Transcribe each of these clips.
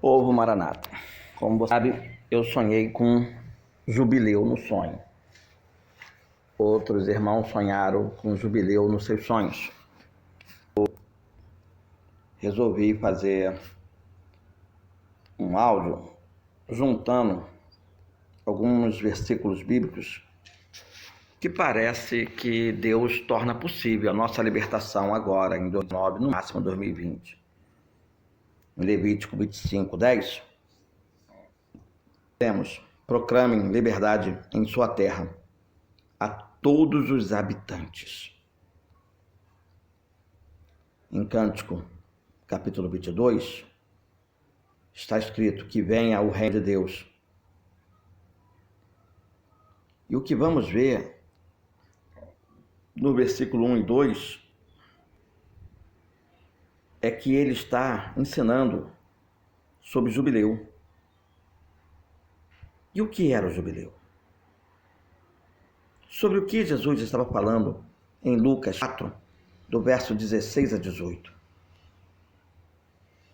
Povo Maranata, como você sabe, eu sonhei com jubileu no sonho. Outros irmãos sonharam com jubileu nos seus sonhos. Eu resolvi fazer um áudio juntando alguns versículos bíblicos que parece que Deus torna possível a nossa libertação agora, em 2019, no máximo 2020. Em Levítico 25:10, temos: proclamem liberdade em sua terra a todos os habitantes. Em Cântico, capítulo 22, está escrito que venha o reino de Deus. E o que vamos ver no versículo 1 e 2 é que ele está ensinando sobre jubileu. E o que era o jubileu? Sobre o que Jesus estava falando em Lucas 4, do verso 16 a 18.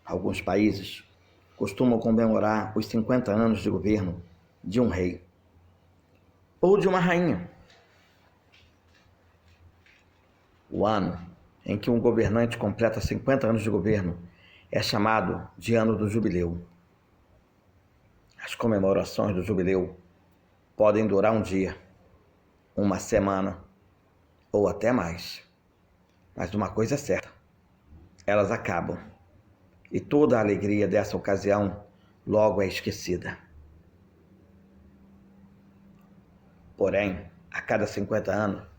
Alguns países costumam comemorar os 50 anos de governo de um rei ou de uma rainha. O ano em que um governante completa 50 anos de governo é chamado de ano do jubileu. As comemorações do jubileu podem durar um dia, uma semana ou até mais. Mas uma coisa é certa: elas acabam e toda a alegria dessa ocasião logo é esquecida. Porém, a cada 50 anos,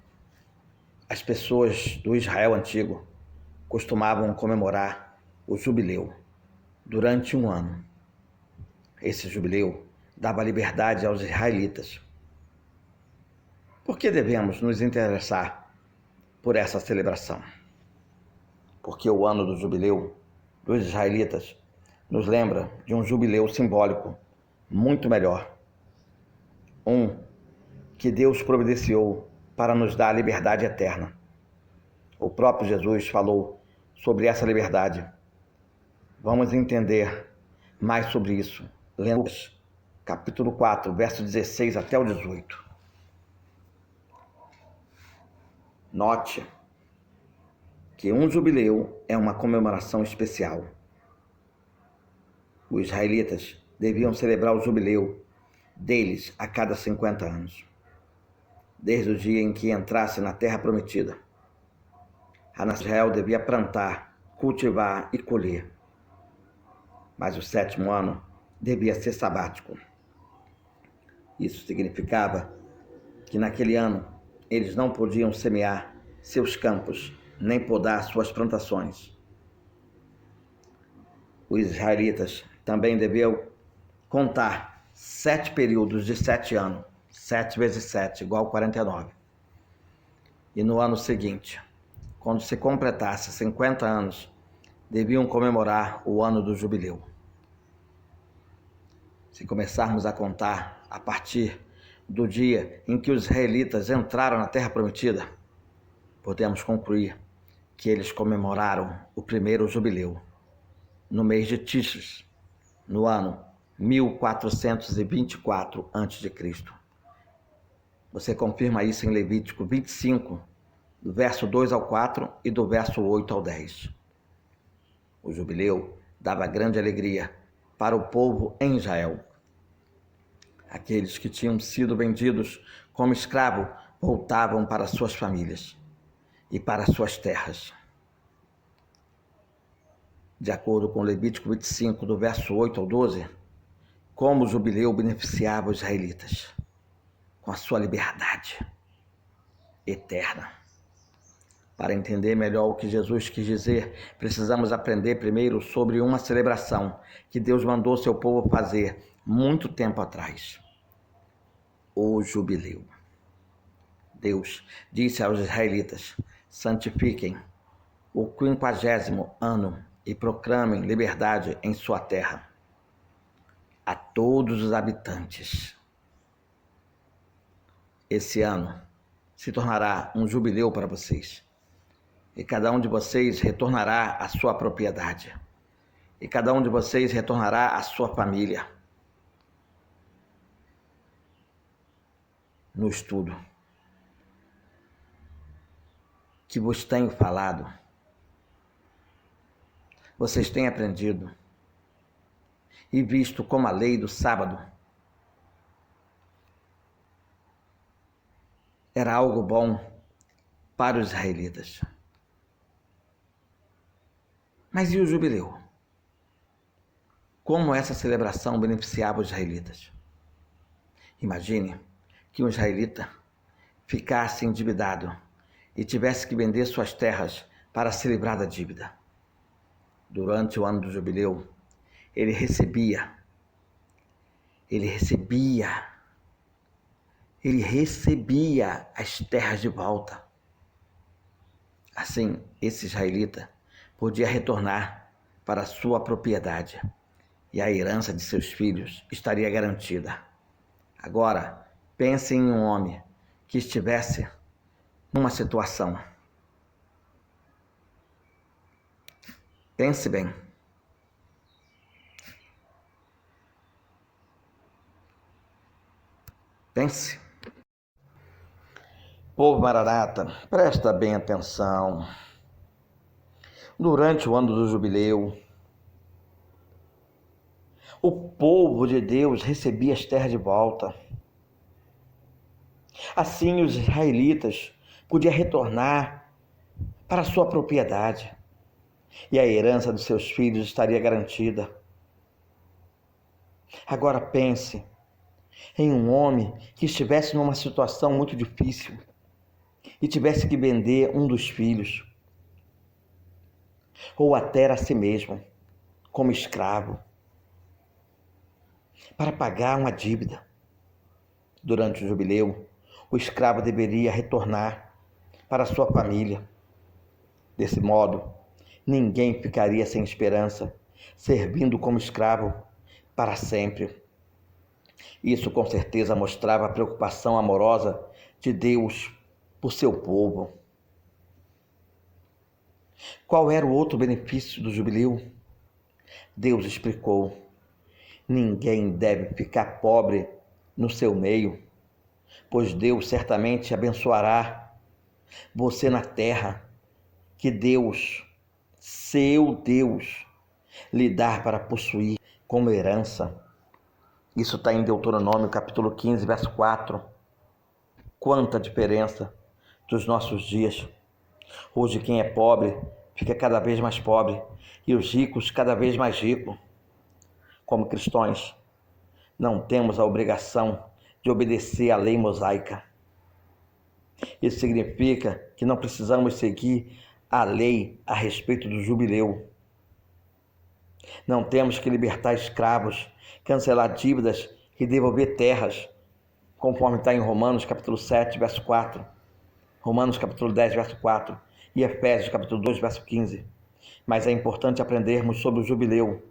as pessoas do Israel antigo costumavam comemorar o jubileu durante um ano. Esse jubileu dava liberdade aos israelitas. Por que devemos nos interessar por essa celebração? Porque o ano do jubileu dos israelitas nos lembra de um jubileu simbólico muito melhor. Um que Deus providenciou para nos dar a liberdade eterna. O próprio Jesus falou sobre essa liberdade. Vamos entender mais sobre isso lendo Lucas, capítulo 4, verso 16 até o 18. Note que um jubileu é uma comemoração especial. Os israelitas deviam celebrar o jubileu deles a cada 50 anos, desde o dia em que entrasse na terra prometida. A nação de Israel devia plantar, cultivar e colher. Mas o 7º ano devia ser sabático. Isso significava que naquele ano eles não podiam semear seus campos, nem podar suas plantações. Os israelitas também deviam contar 7 períodos de 7 anos. 7 vezes 7 igual 49. E no ano seguinte, quando se completasse 50 anos, deviam comemorar o ano do jubileu. Se começarmos a contar a partir do dia em que os israelitas entraram na terra prometida, podemos concluir que eles comemoraram o primeiro jubileu no mês de Tisres, no ano 1424 a.C. Você confirma isso em Levítico 25, do verso 2 ao 4 e do verso 8 ao 10. O jubileu dava grande alegria para o povo em Israel. Aqueles que tinham sido vendidos como escravo voltavam para suas famílias e para suas terras. De acordo com Levítico 25, do verso 8 ao 12, como o jubileu beneficiava os israelitas com a sua liberdade eterna. Para entender melhor o que Jesus quis dizer, precisamos aprender primeiro sobre uma celebração que Deus mandou seu povo fazer muito tempo atrás: o jubileu. Deus disse aos israelitas: santifiquem o 50º ano e proclamem liberdade em sua terra a todos os habitantes. Esse ano se tornará um jubileu para vocês, e cada um de vocês retornará à sua propriedade. e cada um de vocês retornará à sua família. No estudo que vos tenho falado, vocês têm aprendido e visto como a lei do sábado era algo bom para os israelitas. Mas e o jubileu? Como essa celebração beneficiava os israelitas? Imagine que um israelita ficasse endividado e tivesse que vender suas terras para se livrar da dívida. Durante o ano do jubileu, ele recebia as terras de volta. Assim, esse israelita podia retornar para sua propriedade e a herança de seus filhos estaria garantida. Agora, pense em um homem que estivesse numa situação. Pense bem. Pense. Povo Maranata, presta bem atenção. Durante o ano do jubileu, o povo de Deus recebia as terras de volta. Assim, os israelitas podiam retornar para a sua propriedade e a herança dos seus filhos estaria garantida. Agora pense em um homem que estivesse numa situação muito difícil e tivesse que vender um dos filhos, ou até a si mesmo, como escravo, para pagar uma dívida. Durante o jubileu, o escravo deveria retornar para sua família. Desse modo, ninguém ficaria sem esperança, servindo como escravo para sempre. Isso com certeza mostrava a preocupação amorosa de Deus por seu povo. Qual era o outro benefício do jubileu? Deus explicou: ninguém deve ficar pobre no seu meio, pois Deus certamente abençoará você na terra que Deus, seu Deus, lhe dá para possuir como herança. Isso está em Deuteronômio capítulo 15, verso 4. Quanta diferença dos nossos dias. Hoje quem é pobre fica cada vez mais pobre e os ricos cada vez mais ricos. Como cristãos, não temos a obrigação de obedecer à lei mosaica. Isso significa que não precisamos seguir a lei a respeito do jubileu. Não temos que libertar escravos, cancelar dívidas e devolver terras, conforme está em Romanos capítulo 7, verso 4, Romanos capítulo 10, verso 4 e Efésios capítulo 2, verso 15. Mas é importante aprendermos sobre o jubileu.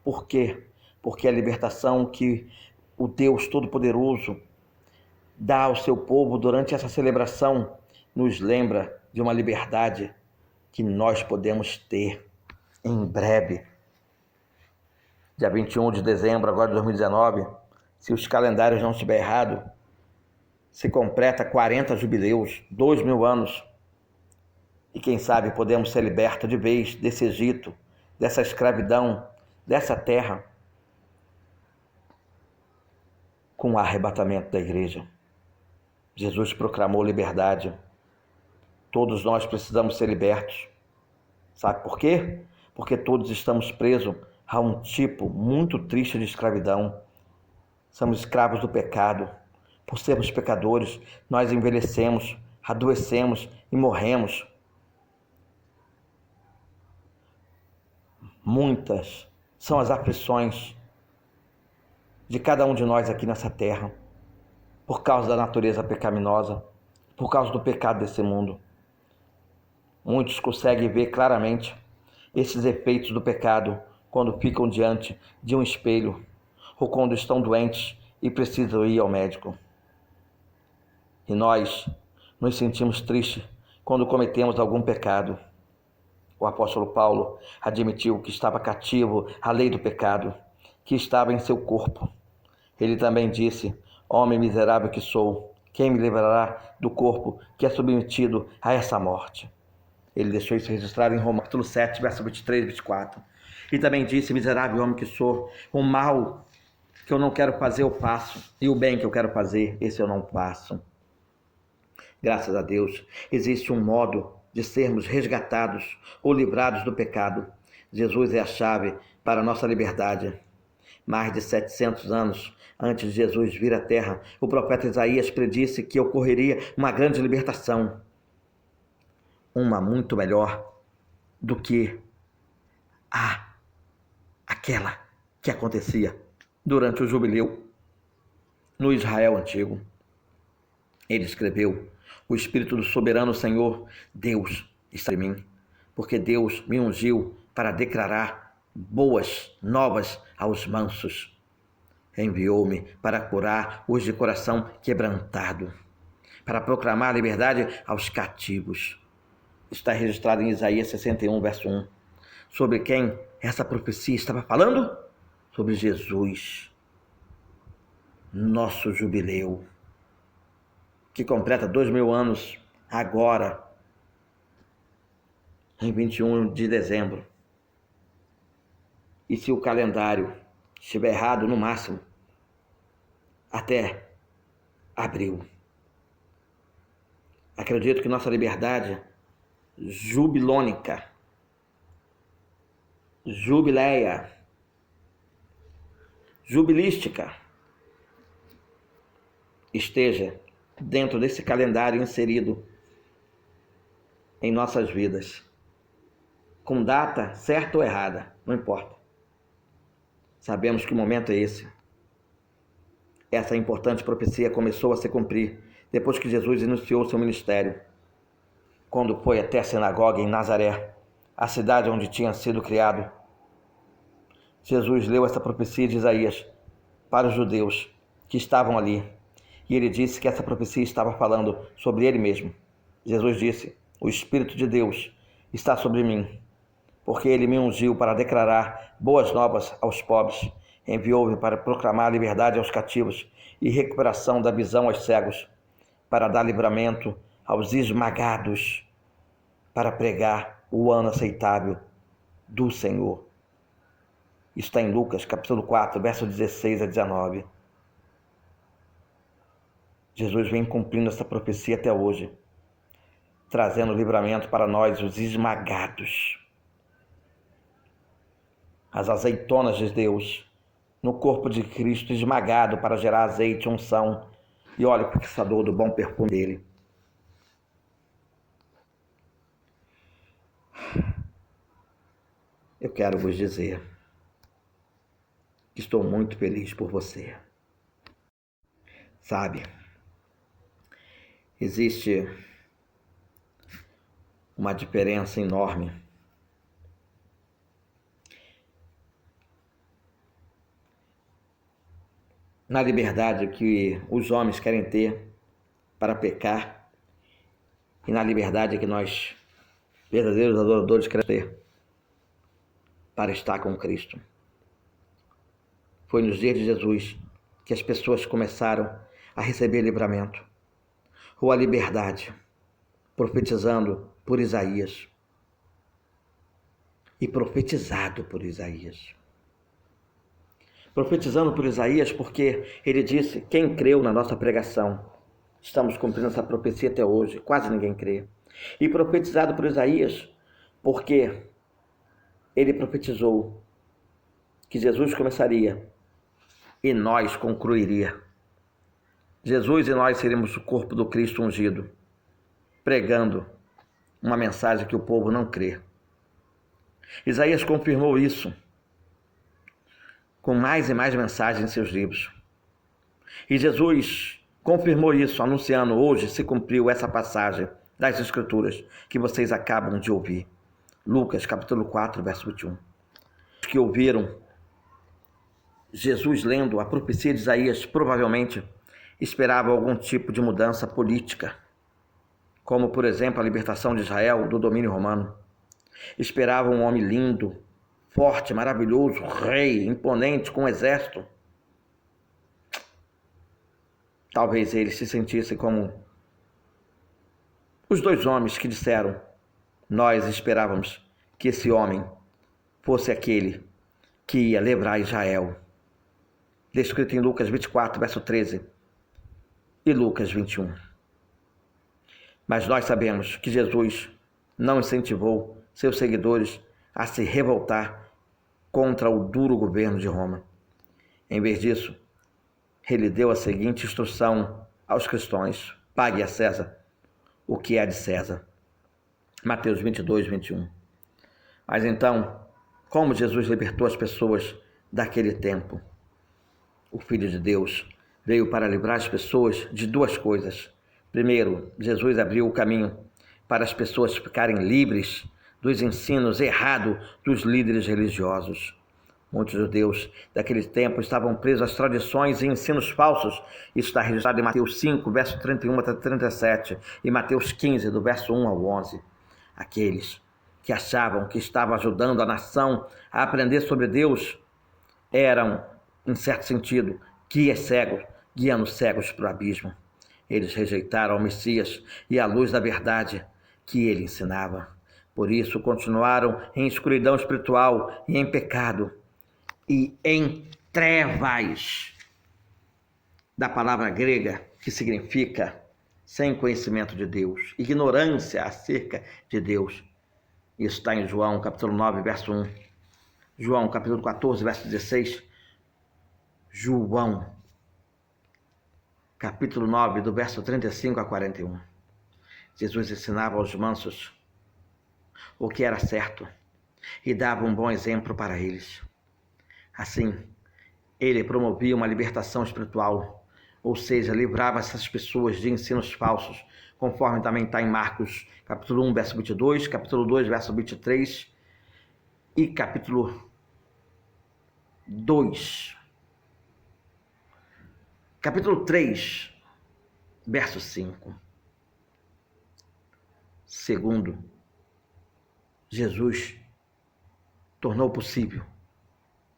Por quê? Porque a libertação que o Deus Todo-Poderoso dá ao seu povo durante essa celebração nos lembra de uma liberdade que nós podemos ter em breve. Dia 21 de dezembro agora de 2019, se os calendários não estiverem errados, se completa 40 jubileus, 2.000 anos. E quem sabe podemos ser libertos de vez desse Egito, dessa escravidão, dessa terra, com o arrebatamento da igreja. Jesus proclamou liberdade. Todos nós precisamos ser libertos. Sabe por quê? Porque todos estamos presos a um tipo muito triste de escravidão. Somos escravos do pecado. Por sermos pecadores, nós envelhecemos, adoecemos e morremos. Muitas são as aflições de cada um de nós aqui nessa terra, por causa da natureza pecaminosa, por causa do pecado desse mundo. Muitos conseguem ver claramente esses efeitos do pecado quando ficam diante de um espelho ou quando estão doentes e precisam ir ao médico. E nós nos sentimos tristes quando cometemos algum pecado o apóstolo Paulo admitiu que estava cativo à lei do pecado, que estava em seu corpo. Ele também disse: homem miserável que sou, quem me livrará do corpo que é submetido a essa morte? Ele deixou isso registrado em Romanos capítulo 7, verso 23 e 24. E também disse: miserável homem que sou, o mal que eu não quero fazer eu faço, e o bem que eu quero fazer, esse eu não faço. Graças a Deus, existe um modo de sermos resgatados ou livrados do pecado. Jesus é a chave para a nossa liberdade. Mais de 700 anos antes de Jesus vir à terra, o profeta Isaías predisse que ocorreria uma grande libertação. Uma muito melhor do que aquela que acontecia durante o jubileu no Israel antigo. Ele escreveu: o Espírito do soberano Senhor Deus está em mim, porque Deus me ungiu para declarar boas novas aos mansos. Enviou-me para curar os de coração quebrantado, para proclamar a liberdade aos cativos. Está registrado em Isaías 61, verso 1. Sobre quem essa profecia estava falando? Sobre Jesus, nosso jubileu, que completa 2000 anos agora, em 21 de dezembro. E se o calendário estiver errado, no máximo, até abril. Acredito que nossa liberdade jubilônica, jubileia, jubilística, esteja dentro desse calendário inserido em nossas vidas, com data certa ou errada, não importa. Sabemos que o momento é esse. Essa importante profecia começou a se cumprir depois que Jesus iniciou seu ministério, quando foi até a sinagoga em Nazaré, a cidade onde tinha sido criado. Jesus leu essa profecia de Isaías para os judeus que estavam ali, e ele disse que essa profecia estava falando sobre ele mesmo. Jesus disse: o Espírito de Deus está sobre mim, porque ele me ungiu para declarar boas novas aos pobres, enviou-me para proclamar liberdade aos cativos e recuperação da visão aos cegos, para dar livramento aos esmagados, para pregar o ano aceitável do Senhor. Está em Lucas, capítulo 4, verso 16 a 19. Jesus vem cumprindo essa profecia até hoje, trazendo livramento para nós, os esmagados. As azeitonas de Deus, no corpo de Cristo esmagado para gerar azeite, unção e óleo fixador do bom perfume dele. Eu quero vos dizer que estou muito feliz por você. Sabe, existe uma diferença enorme na liberdade que os homens querem ter para pecar e na liberdade que nós, verdadeiros adoradores, queremos ter para estar com Cristo. Foi nos dias de Jesus que as pessoas começaram a receber livramento ou a liberdade, profetizando por Isaías e profetizado por Isaías. Profetizando por Isaías porque ele disse: quem creu na nossa pregação? Estamos cumprindo essa profecia até hoje, quase ninguém crê. E profetizado por Isaías porque ele profetizou que Jesus começaria e nós concluiria. Jesus e nós seríamos o corpo do Cristo ungido, pregando uma mensagem que o povo não crê. Isaías confirmou isso com mais e mais mensagens em seus livros. E Jesus confirmou isso, anunciando: hoje se cumpriu essa passagem das Escrituras que vocês acabam de ouvir. Lucas, capítulo 4, verso 21. Os que ouviram Jesus lendo a profecia de Isaías provavelmente esperavam algum tipo de mudança política, como, por exemplo, a libertação de Israel do domínio romano. Esperavam um homem lindo, forte, maravilhoso, rei, imponente, com um exército. Talvez eles se sentissem como os dois homens que disseram: nós esperávamos que esse homem fosse aquele que ia livrar Israel. Descrito em Lucas 24, verso 13 e Lucas 21. Mas nós sabemos que Jesus não incentivou seus seguidores a se revoltar contra o duro governo de Roma. Em vez disso, ele deu a seguinte instrução aos cristãos: pague a César o que é de César. Mateus 22, 21. Mas então, como Jesus libertou as pessoas daquele tempo? O Filho de Deus veio para livrar as pessoas de duas coisas. Primeiro, Jesus abriu o caminho para as pessoas ficarem livres dos ensinos errados dos líderes religiosos. Muitos judeus daquele tempo estavam presos às tradições e ensinos falsos. Isso está registrado em Mateus 5, verso 31 até 37 e Mateus 15, do verso 1 ao 11. Aqueles que achavam que estavam ajudando a nação a aprender sobre Deus eram, em certo sentido, guias cegos, guiando cegos para o abismo. Eles rejeitaram o Messias e a luz da verdade que ele ensinava. Por isso, continuaram em escuridão espiritual e em pecado e em trevas, da palavra grega que significa sem conhecimento de Deus, ignorância acerca de Deus. Isso está em João capítulo 9, verso 1. João capítulo 14, verso 16. João capítulo 9, do verso 35 a 41. Jesus ensinava aos mansos o que era certo e dava um bom exemplo para eles. Assim, ele promovia uma libertação espiritual, ou seja, livrava essas pessoas de ensinos falsos, conforme também está em Marcos, capítulo 1, verso 22, capítulo 2, verso 23 e capítulo 2. Capítulo 3, verso 5. Segundo, Jesus tornou possível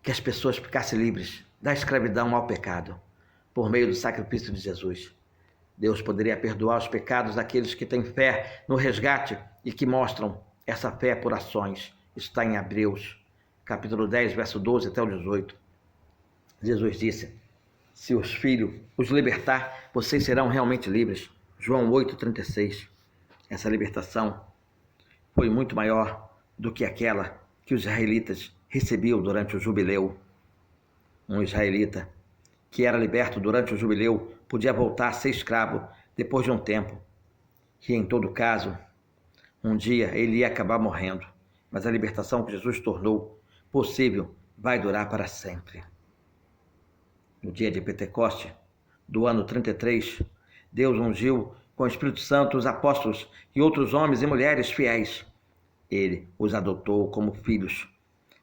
que as pessoas ficassem livres da escravidão ao pecado por meio do sacrifício de Jesus. Deus poderia perdoar os pecados daqueles que têm fé no resgate e que mostram essa fé por ações. Está em Hebreus, capítulo 10, verso 12 até o 18. Jesus disse: se os filhos os libertar, vocês serão realmente livres. João 8,36. Essa libertação foi muito maior do que aquela que os israelitas recebiam durante o jubileu. Um israelita que era liberto durante o jubileu podia voltar a ser escravo depois de um tempo. E em todo caso, um dia ele ia acabar morrendo. Mas a libertação que Jesus tornou possível vai durar para sempre. No dia de Pentecoste, do ano 33, Deus ungiu com o Espírito Santo os apóstolos e outros homens e mulheres fiéis. Ele os adotou como filhos,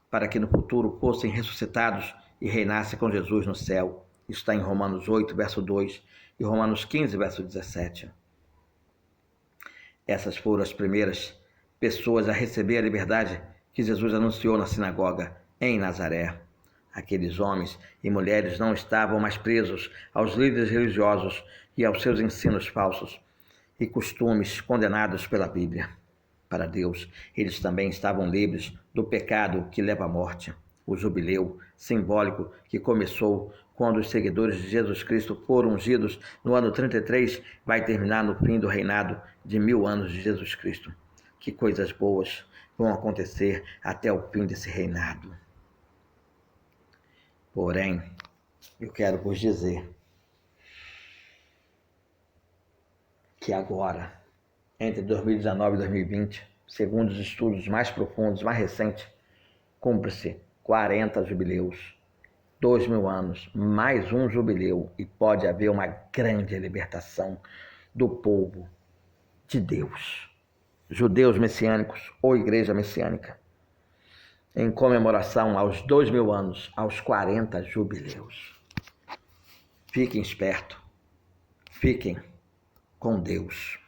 para que no futuro fossem ressuscitados e reinassem com Jesus no céu. Isso está em Romanos 8, verso 2 e Romanos 15, verso 17. Essas foram as primeiras pessoas a receber a liberdade que Jesus anunciou na sinagoga em Nazaré. Aqueles homens e mulheres não estavam mais presos aos líderes religiosos e aos seus ensinos falsos e costumes condenados pela Bíblia. Para Deus, eles também estavam livres do pecado que leva à morte. O jubileu simbólico que começou quando os seguidores de Jesus Cristo foram ungidos no ano 33 vai terminar no fim do reinado de 1000 anos de Jesus Cristo. Que coisas boas vão acontecer até o fim desse reinado. Porém, eu quero vos dizer que agora, entre 2019 e 2020, segundo os estudos mais profundos, mais recentes, cumpre-se 40 jubileus, 2000 anos, mais um jubileu, e pode haver uma grande libertação do povo de Deus, judeus messiânicos ou igreja messiânica, em comemoração aos 2000 anos, aos 40 jubileus. Fiquem espertos, fiquem com Deus.